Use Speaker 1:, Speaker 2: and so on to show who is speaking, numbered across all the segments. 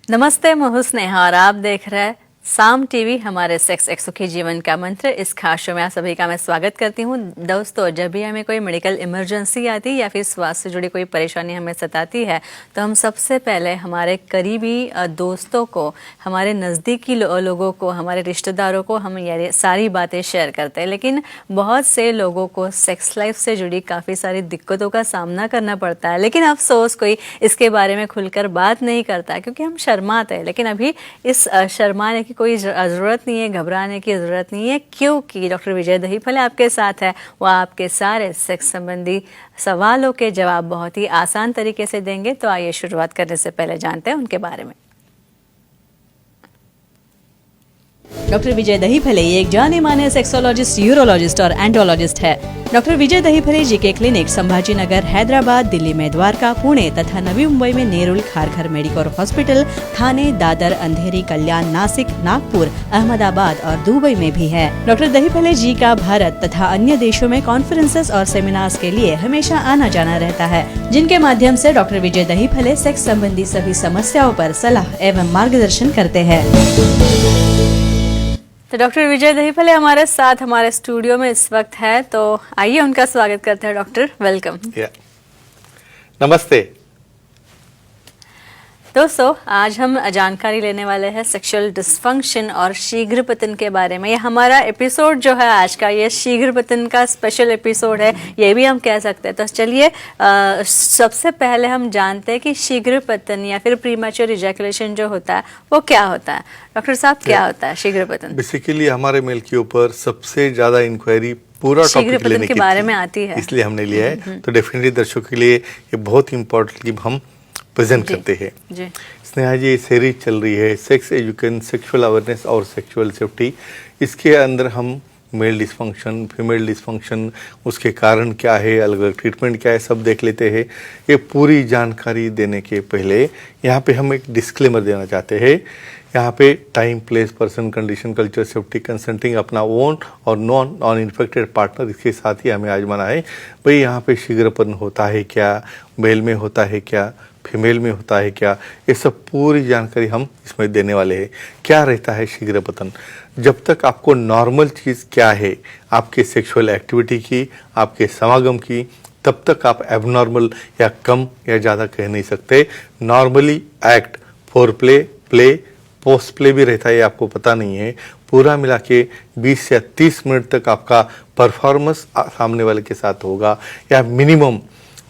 Speaker 1: नमस्ते, मैं हूं स्नेहा और आप देख रहे हैं साम टीवी। हमारे सेक्स एक सुखी जीवन का मंत्र, इस खास शो में आप सभी का मैं स्वागत करती हूं। दोस्तों, जब भी हमें कोई मेडिकल इमरजेंसी आती है या फिर स्वास्थ्य से जुड़ी कोई परेशानी हमें सताती है तो हम सबसे पहले हमारे करीबी दोस्तों को, हमारे नज़दीकी लोगों को, हमारे रिश्तेदारों को हम ये सारी बातें शेयर करते हैं। लेकिन बहुत से लोगों को सेक्स लाइफ से जुड़ी काफ़ी सारी दिक्कतों का सामना करना पड़ता है, लेकिन अफसोस कोई इसके बारे में खुलकर बात नहीं करता क्योंकि हम शर्माते हैं। लेकिन अभी इस शर्माने की कोई ज़रूरत नहीं है, घबराने की ज़रूरत नहीं है, क्योंकि डॉक्टर विजय दहीफले आपके साथ है। वह आपके सारे सेक्स संबंधी सवालों के जवाब बहुत ही आसान तरीके से देंगे। तो आइए शुरुआत करने से पहले जानते हैं उनके बारे में। डॉक्टर विजय दहीफले एक जाने माने सेक्सोलॉजिस्ट, यूरोलॉजिस्ट और एंडोलॉजिस्ट है। डॉक्टर विजय दहीफले जीके क्लिनिक संभाजी नगर, हैदराबाद, दिल्ली में द्वारका, पुणे तथा नवी मुंबई में नेरुल, खारघर मेडिकोर हॉस्पिटल, थाने, दादर, अंधेरी, कल्याण, नासिक, नागपुर, अहमदाबाद और दुबई में भी है। डॉक्टर दहीफले जी का भारत तथा अन्य देशों में कॉन्फ्रेंसेस और सेमिनार्स के लिए हमेशा आना जाना रहता है, जिनके माध्यम से डॉक्टर विजय दहीफले सेक्स संबंधी सभी समस्याओं पर सलाह एवं मार्गदर्शन करते हैं। तो डॉक्टर विजय दहीफले हमारे साथ हमारे स्टूडियो में इस वक्त है, तो आइए उनका स्वागत करते हैं। Doctor, welcome.
Speaker 2: नमस्ते
Speaker 1: दोस्तों, आज हम जानकारी लेने वाले हैं सेक्सुअल डिस्फंक्शन और शीघ्र पतन के बारे में। ये हमारा एपिसोड जो है आज का, ये शीघ्र पतन का स्पेशल एपिसोड है, ये भी हम कह सकते हैं। तो चलिए सबसे पहले हम जानते हैं कि शीघ्र पतन या फिर प्रीमैच्योर इजैकुलेशन जो होता है वो क्या होता है। डॉक्टर साहब, क्या होता है शीघ्र पतन?
Speaker 2: बेसिकली हमारे मेल के ऊपर सबसे ज्यादा इंक्वायरी पूरा टॉपिक लेने
Speaker 1: के बारे में आती है,
Speaker 2: इसलिए हमने लिया है। तो डेफिनेटली दर्शकों के लिए ये बहुत इंपॉर्टेंट कि हम प्रेजेंट करते हैं। स्नेहा जी, सीरीज चल रही है सेक्स एजुकेशन, सेक्सुअल अवेयरनेस और सेक्सुअल सेफ्टी। इसके अंदर हम मेल डिस्फंक्शन, फीमेल डिस्फंक्शन, उसके कारण क्या है, अलग अलग ट्रीटमेंट क्या है, सब देख लेते हैं। ये पूरी जानकारी देने के पहले यहाँ पे हम एक डिस्क्लेमर देना चाहते हैं। यहाँ पे time, place, person, condition, culture, safety, consenting, अपना ओन और नॉन इन्फेक्टेड पार्टनर, इसके साथ ही हमें आजमाना है भाई यहाँ पे शीघ्रपतन होता है क्या, मेल में होता है क्या, फीमेल में होता है क्या, ये सब पूरी जानकारी हम इसमें देने वाले हैं। क्या रहता है शीघ्रपतन? जब तक आपको नॉर्मल चीज़ क्या है आपके सेक्सुअल एक्टिविटी की, आपके समागम की, तब तक आप एबनॉर्मल या कम या ज़्यादा कह नहीं सकते। Normally act, four play, play, post play भी रहता है, आपको पता नहीं है। पूरा मिला के 20 या 30 मिनट तक आपका परफॉर्मेंस सामने वाले के साथ होगा, या मिनिमम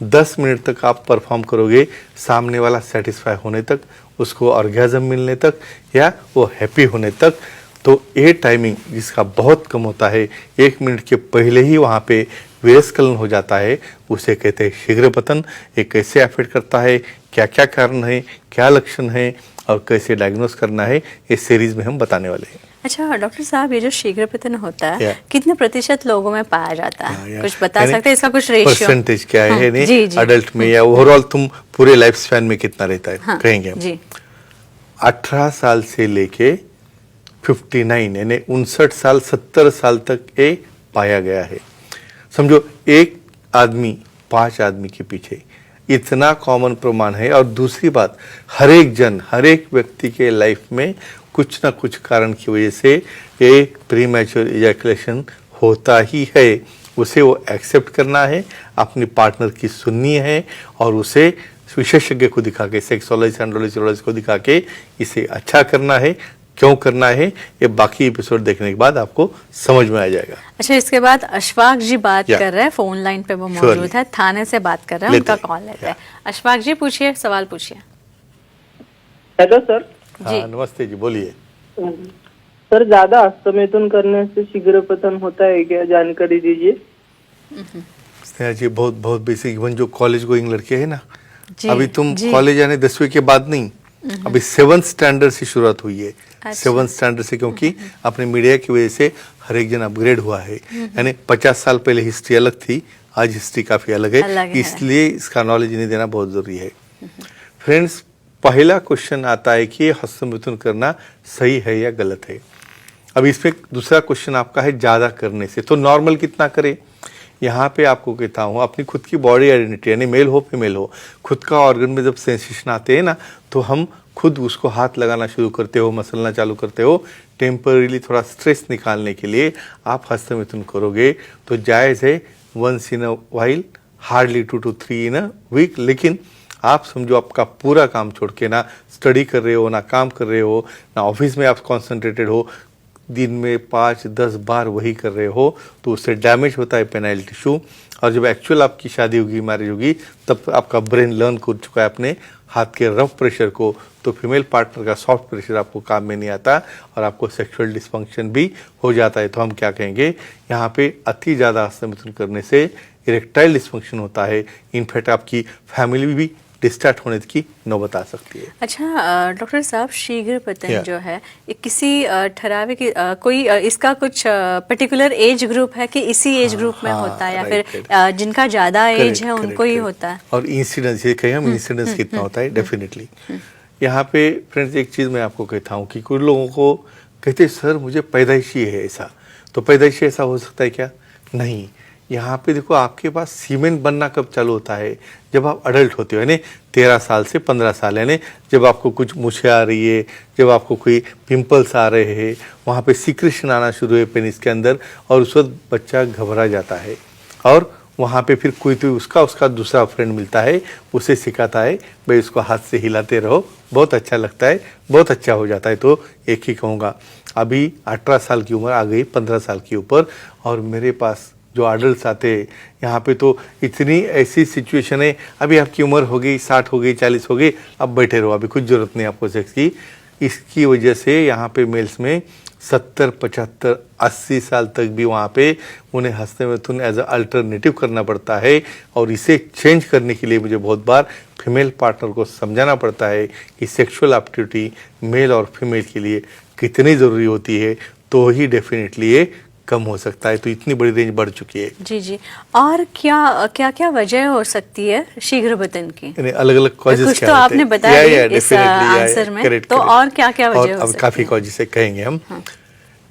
Speaker 2: 10 मिनट तक आप परफॉर्म करोगे सामने वाला सेटिस्फाई होने तक, उसको ऑर्गेज़म मिलने तक या वो हैप्पी होने तक। तो ये टाइमिंग जिसका बहुत कम होता है, 1 मिनट के पहले ही वहाँ पे विस्खलन हो जाता है, उसे कहते हैं शीघ्र पतन। ये कैसे अफेक्ट करता है, क्या क्या कारण है, क्या लक्षण है और कैसे डायग्नोस करना है, इस सीरीज में हम बताने वाले हैं।
Speaker 1: अच्छा डॉक्टर साहब, ये जो शीघ्र पतन होता है कितने प्रतिशत लोगों में पाया जाता है? कुछ बता सकते हैं इसका कुछ रेशियो,
Speaker 2: परसेंटेज क्या है? नहीं, अडल्ट में या ओवरऑल तुम पूरे लाइफ स्पैन में कितना रहता है? कहेंगे हम 18 साल से लेके 59 यानी 59 साल 70 साल तक ये पाया गया है। समझो एक आदमी 5 आदमी के पीछे, इतना कॉमन प्रमाण है। और दूसरी बात, हर एक व्यक्ति के लाइफ में कुछ ना कुछ कारण की वजह से एक प्रीमैच्योर इजैकुलेशन होता ही है। उसे वो एक्सेप्ट करना है, अपने पार्टनर की सुननी है और उसे विशेषज्ञ को दिखा के, सेक्सोलॉजिस्ट, एंड्रोलॉजिस्ट को दिखा के इसे अच्छा करना है। क्यों करना है ये बाकी एपिसोड देखने के बाद आपको समझ में आ जाएगा।
Speaker 1: अच्छा, इसके बाद अशफाक जी बात कर रहे हैं, फोन लाइन पे वो मौजूद है, थाने से बात कर रहे हैं, उनका कॉल लेते हैं। अशफाक जी पूछिए, सवाल पूछिए।
Speaker 3: Hello sir.
Speaker 1: जी
Speaker 2: नमस्ते जी, बोलिए।
Speaker 3: सर, ज्यादा हस्तमैथुन करने से शीघ्र पतन होता है क्या, जानकारी दीजिए।
Speaker 2: स्नेहा जी, बहुत बहुत बेसिक। इवन जो कॉलेज गोइंग लड़के हैं ना, अभी तुम कॉलेज यानी 10वीं के बाद नहीं, अभी 7th स्टैंडर्ड से शुरुआत हुई है। 7th स्टैंडर्ड से, क्योंकि अपने मीडिया की वजह से हर एक जन अपग्रेड हुआ है। यानी 50 साल पहले हिस्ट्री अलग थी, आज हिस्ट्री काफी अलग है, इसलिए इसका नॉलेज नहीं देना बहुत जरूरी है। फ्रेंड्स, पहला क्वेश्चन आता है कि हस्तमैथुन करना सही है या गलत है। अब इसमें दूसरा क्वेश्चन आपका है ज्यादा करने से, तो नॉर्मल कितना करें? यहाँ पे आपको कहता हूँ अपनी खुद की बॉडी आइडेंटिटी यानी मेल हो फीमेल हो, खुद का ऑर्गन में जब सेंसेशन आते हैं ना तो हम खुद उसको हाथ लगाना शुरू करते हो, मसलना चालू करते हो, टेम्पररीली थोड़ा स्ट्रेस निकालने के लिए आप हस्तमैथुन करोगे तो जायज़ है once in a while, hardly 2 to 3 in a week. लेकिन आप समझो आपका पूरा काम छोड़ के ना स्टडी कर रहे हो, ना काम कर रहे हो, ना ऑफिस में आप कॉन्सेंट्रेटेड हो, दिन में 5-10 बार वही कर रहे हो तो उससे डैमेज होता है पेनाइल टिश्यू। और जब एक्चुअल आपकी शादी होगी, मैरिज होगी, तब आपका ब्रेन लर्न कर चुका है अपने हाथ के रफ प्रेशर को, तो फीमेल पार्टनर का सॉफ्ट प्रेशर आपको काम में नहीं आता और आपको सेक्सुअल डिसफंक्शन भी हो जाता है। तो हम क्या कहेंगे, यहाँ पे अति ज़्यादा हस्तमैथुन करने से इरेक्टाइल डिसफंक्शन होता है। इनफैक्ट आपकी फैमिली भी डिस्टार्ट होने की नौबत आ सकती है।
Speaker 1: अच्छा डॉक्टर साहब, शीघ्र पतन
Speaker 2: Yeah.
Speaker 1: जो है ये किसी ठराविक कोई इसका कुछ पर्टिकुलर एज ग्रुप है कि इसी एज ग्रुप में होता है या फिर जिनका ज़्यादा एज है उनको ही होता है?
Speaker 2: और इंसिडेंस ये कहें हम, इंसिडेंस कितना होता है डेफिनेटली। यहाँ पे फ्रेंड्स एक चीज़ मैं आपको कहता हूँ कि कुछ लोगों को कहते हैं सर मुझे पैदाइशी है ऐसा, तो पैदाइशी ऐसा हो सकता है क्या? नहीं, यहाँ पे देखो आपके पास सीमेन बनना कब चालू होता है, जब आप अडल्ट होते हो, यानी 13 साल से 15 साल, यानी जब आपको कुछ मूछें आ रही है, जब आपको कोई पिंपल्स आ रहे हैं, वहाँ पे सिक्रेशन आना शुरू है पेनिस के अंदर और उस वक्त बच्चा घबरा जाता है और वहाँ पे फिर कोई तो उसका दूसरा फ्रेंड मिलता है, उसे सिखाता है भाई उसको हाथ से हिलाते रहो, बहुत अच्छा लगता है, बहुत अच्छा हो जाता है। तो एक ही कहूँगा, अभी 18 साल की उम्र आ गई, 15 साल की ऊपर, और मेरे पास जो अडल्ट आते हैं यहाँ पे तो इतनी ऐसी सिचुएशन है, अभी आपकी उम्र हो गई 60 हो गई 40 हो गई, अब बैठे रहो, अभी कुछ ज़रूरत नहीं आपको सेक्स की। इसकी वजह से यहाँ पे मेल्स में 70, 75, 80 साल तक भी वहाँ पे उन्हें हस्तमैथुन एज अ अल्टरनेटिव करना पड़ता है। और इसे चेंज करने के लिए मुझे बहुत बार फीमेल पार्टनर को समझाना पड़ता है कि सेक्सुअल एप्टिट्यूड मेल और फीमेल के लिए कितनी ज़रूरी होती है, तो ही डेफिनेटली ये कम हो सकता है। तो इतनी बड़ी रेंज बढ़ चुकी है।
Speaker 1: जी जी। और क्या क्या वजह हो सकती है शीघ्र पतन की?
Speaker 2: अलग अलग कॉजेस
Speaker 1: कुछ
Speaker 2: क्या
Speaker 1: तो
Speaker 2: होते
Speaker 1: आपने
Speaker 2: हैं?
Speaker 1: बताया
Speaker 2: या,
Speaker 1: इस आंसर में,
Speaker 2: correct,
Speaker 1: तो
Speaker 2: correct.
Speaker 1: और क्या क्या वजह
Speaker 2: और
Speaker 1: हो
Speaker 2: अब
Speaker 1: सकती
Speaker 2: काफ़ी
Speaker 1: है?
Speaker 2: कॉजेस है कहेंगे हम।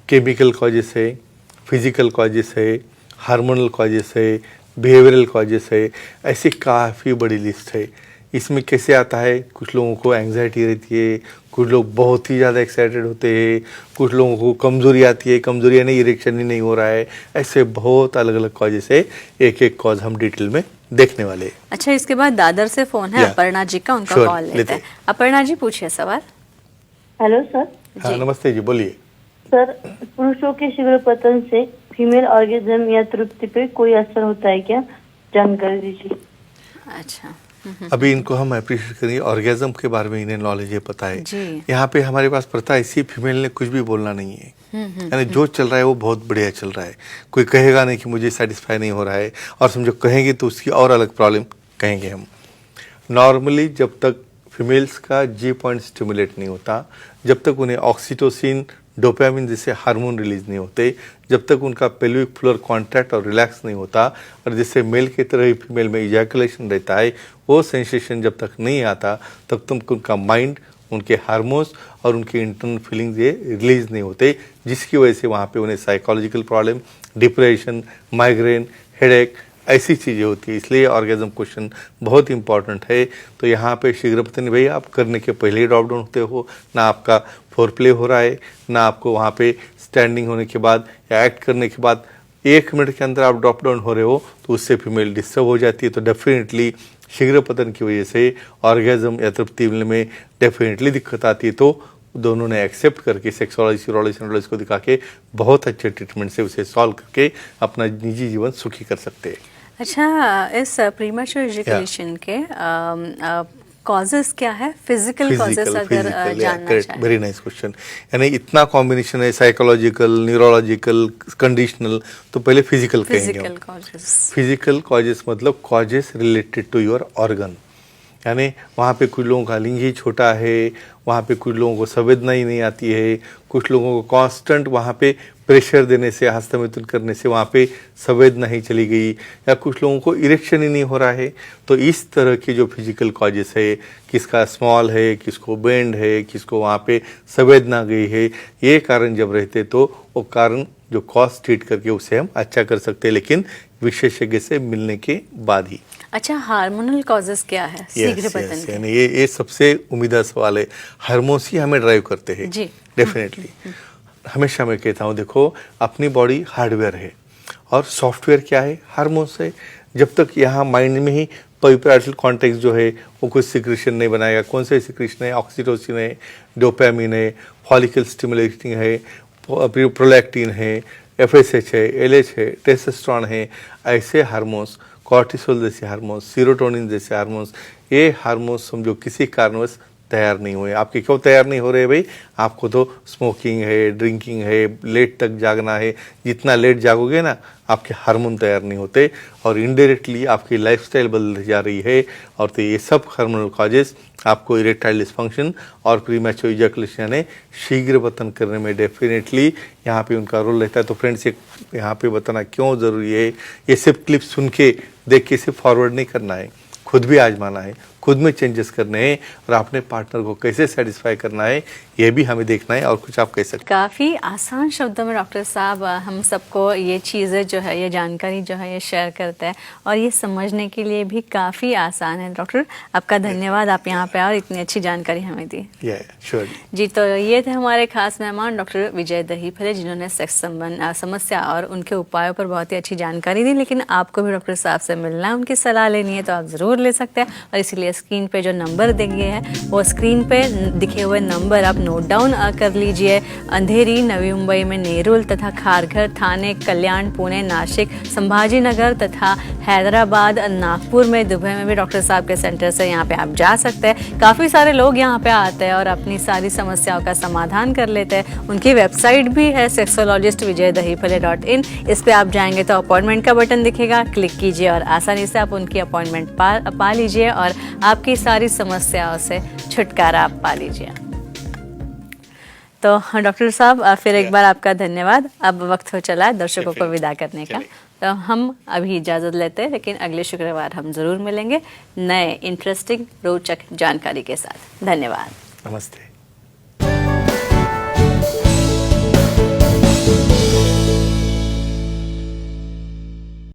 Speaker 2: केमिकल कॉजेस है, फिजिकल कॉजेस है, हार्मोनल कॉजेस है, बिहेवियरल कॉजेस है, ऐसी काफ़ी बड़ी लिस्ट है। इसमें कैसे आता है, कुछ लोगों को एंग्जाइटी रहती है, कुछ लोग बहुत ही ज़्यादा एक्साइटेड होते हैं, कुछ लोगों को कमज़ोरी आती है, कमज़ोरी यानी इरेक्शन ही नहीं हो रहा है, ऐसे बहुत अलग अलग कॉजेस है। एक एक कॉज हम डिटेल में देखने वाले हैं।
Speaker 1: अच्छा, इसके बाद दादर से फोन है अपर्णा जी का, उनका कॉल लेते हैं। अपर्णा जी पूछिए सवाल।
Speaker 4: Hello sir.
Speaker 2: हाँ नमस्ते जी, बोलिए।
Speaker 4: सर, पुरुषों के शीघ्र पतन से फीमेल ऑर्गेज्म या तृप्ति पे कोई असर होता है क्या, जानकारी दीजिए।
Speaker 1: अच्छा,
Speaker 2: अभी इनको हम अप्रिशिएट करेंगे, ऑर्गेज्म के बारे में इन्हें नॉलेज है, पता है।
Speaker 1: जी।
Speaker 2: यहाँ पे हमारे पास पता है, इसी फीमेल ने कुछ भी बोलना नहीं है, यानी जो चल रहा है वो बहुत बढ़िया चल रहा है। कोई कहेगा नहीं कि मुझे सेटिस्फाई नहीं हो रहा है, और समझो कहेंगे तो उसकी और अलग प्रॉब्लम कहेंगे हम। नॉर्मली जब तक फीमेल्स का जी पॉइंट स्टिमुलेट नहीं होता, जब तक उन्हें ऑक्सीटोसिन, डोपामिन जैसे हार्मोन रिलीज नहीं होते, जब तक उनका पेल्विक फ्लोर कॉन्ट्रैक्ट और रिलैक्स नहीं होता, और जैसे मेल की तरह ही फीमेल में इजैकुलेशन रहता है, वो सेंसेशन जब तक नहीं आता तब तक उनका माइंड, उनके हार्मोन्स और उनके इंटरनल फीलिंग्स ये रिलीज नहीं होते, जिसकी वजह से वहाँ पे उन्हें psychological problem, depression, migraine, headache, ऐसी चीज़ें होती है। इसलिए ऑर्गेज्म क्वेश्चन बहुत इंपॉर्टेंट है। तो यहाँ पे शीघ्र पतन भाई आप करने के पहले ही ड्रॉप डाउन होते हो, ना आपका फोर प्ले हो रहा है, ना आपको वहाँ पे स्टैंडिंग होने के बाद या एक्ट करने के बाद 1 मिनट के अंदर आप ड्रॉप डाउन हो रहे हो, तो उससे फीमेल डिस्टर्ब हो जाती है। तो डेफिनेटली शीघ्र पतन की वजह से ऑर्गेज्म या तृप्ति में डेफिनेटली दिक्कत आती है। तो दोनों ने एक्सेप्ट करके सेक्सोलॉजी, यूरोलॉजी को दिखा के बहुत अच्छे ट्रीटमेंट से उसे सॉल्व करके अपना निजी जीवन सुखी कर सकते हैं।
Speaker 1: अच्छा, इस प्रीमैच्योर इजैकुलेशन के कॉजेस क्या है, फिजिकल कॉजेस अगर जानना चाहें?
Speaker 2: Very nice question. यानी इतना कॉम्बिनेशन है, साइकोलॉजिकल, न्यूरोलॉजिकल, कंडीशनल, तो पहले फिजिकल कहेंगे। फिजिकल कॉजेस मतलब causes related to your organ, यानी वहाँ पे कुछ लोगों का लिंग ही छोटा है, वहाँ पे कुछ लोगों को संवेदना ही नहीं आती है, कुछ लोगों को कांस्टेंट वहाँ पे प्रेशर देने से, हस्तमैथुन करने से वहाँ पे संवेदना ही चली गई, या कुछ लोगों को इरेक्शन ही नहीं हो रहा है। तो इस तरह की जो फिजिकल कॉजेस है, किसका स्मॉल है, किसको बेंड है, किसको वहाँ पे संवेदना गई है, ये कारण जब रहते तो वो कारण जो कॉज ट्रीट करके उसे हम अच्छा कर सकते हैं। लेकिन विशेषज्ञ से मिलने के बाद ही।
Speaker 1: अच्छा, हार्मोनल कॉजेस क्या है शीघ्र पतन के?
Speaker 2: यानी ये सबसे उम्मीदा सवाल है। हार्मोन्स ही हमें ड्राइव करते हैं
Speaker 1: जी।
Speaker 2: डेफिनेटली। हमेशा मैं कहता हूँ, देखो अपनी बॉडी हार्डवेयर है और सॉफ्टवेयर क्या है, हार्मोन्स है। जब तक यहाँ माइंड में ही पेरिफेरल कॉन्टेक्स्ट जो है वो कुछ सिक्रेशन नहीं बनाएगा। कौन से सिक्रेशन है? ऑक्सीटोसिन है, डोपामिन है, फॉलिकल स्टिमुलेटिंग है, प्रोलैक्टिन है, FSH है, LH है, टेस्टोस्टेरोन है। ऐसे हार्मोन्स, कॉर्टिसोल जैसे हार्मोन्स, सीरोटोनिन जैसे हार्मोन्स, ये हार्मोन्स समझो किसी कारणवश तैयार नहीं हुए। आपके क्यों तैयार नहीं हो रहे भाई? आपको तो स्मोकिंग है, ड्रिंकिंग है, लेट तक जागना है। जितना लेट जागोगे ना, आपके हार्मोन तैयार नहीं होते और इनडायरेक्टली आपकी लाइफस्टाइल बदल जा रही है। और तो ये सब हार्मोनल कॉजेस आपको इरेक्टाइल डिस्फंक्शन और प्रीमैच्योर इजैकुलेशन यानी शीघ्र पतन करने में डेफिनेटली यहाँ पे उनका रोल रहता है। तो फ्रेंड्स, यहाँ पे बताना क्यों ज़रूरी है, ये सिर्फ क्लिप सुन के देख के सिर्फ फॉरवर्ड नहीं करना है, खुद भी आजमाना है, खुद में चेंजेस करने हैं और अपने पार्टनर को कैसे सेटिस्फाई करना है ये भी हमें देखना है। और कुछ आप कह सकते हैं?
Speaker 1: काफ़ी आसान शब्दों में डॉक्टर साहब हम सबको ये चीज़ें जो है, ये जानकारी जो है ये शेयर करते हैं और ये समझने के लिए भी काफ़ी आसान है। डॉक्टर, आपका धन्यवाद, आप यहाँ पे और इतनी अच्छी जानकारी हमें दी।
Speaker 2: श्योर
Speaker 1: जी। तो ये थे हमारे खास मेहमान डॉक्टर विजय दहीफले, जिन्होंने सेक्स संबंध समस्या और उनके उपायों पर बहुत ही अच्छी जानकारी दी। लेकिन आपको भी डॉक्टर साहब से मिलना है, उनकी सलाह लेनी है तो आप ज़रूर ले सकते हैं। और इसीलिए स्क्रीन पे जो नंबर देंगे हैं वो स्क्रीन पे दिखे हुए नंबर आप नोट डाउन कर लीजिए। अंधेरी, नवी मुंबई में नेरुल तथा खारघर, थाने, कल्याण, पुणे, नासिक, संभाजी नगर तथा हैदराबाद, नागपुर में, दुबई में भी डॉक्टर साहब के सेंटर से यहाँ पे आप जा सकते हैं। काफ़ी सारे लोग यहाँ पे आते हैं और अपनी सारी समस्याओं का समाधान कर लेते हैं। उनकी वेबसाइट भी है sexologist.vijaydahiphale.in। इस पर आप जाएंगे तो अपॉइंटमेंट का बटन दिखेगा, क्लिक कीजिए और आसानी से आप उनकी अपॉइंटमेंट पा लीजिए और आपकी सारी समस्याओं से छुटकारा आप पा लीजिए। तो डॉक्टर साहब, फिर एक बार आपका धन्यवाद। अब वक्त हो चला है दर्शकों को विदा करने का, तो हम अभी इजाज़त लेते हैं, लेकिन अगले शुक्रवार हम ज़रूर मिलेंगे नए इंटरेस्टिंग रोचक जानकारी के साथ। धन्यवाद।
Speaker 2: नमस्ते।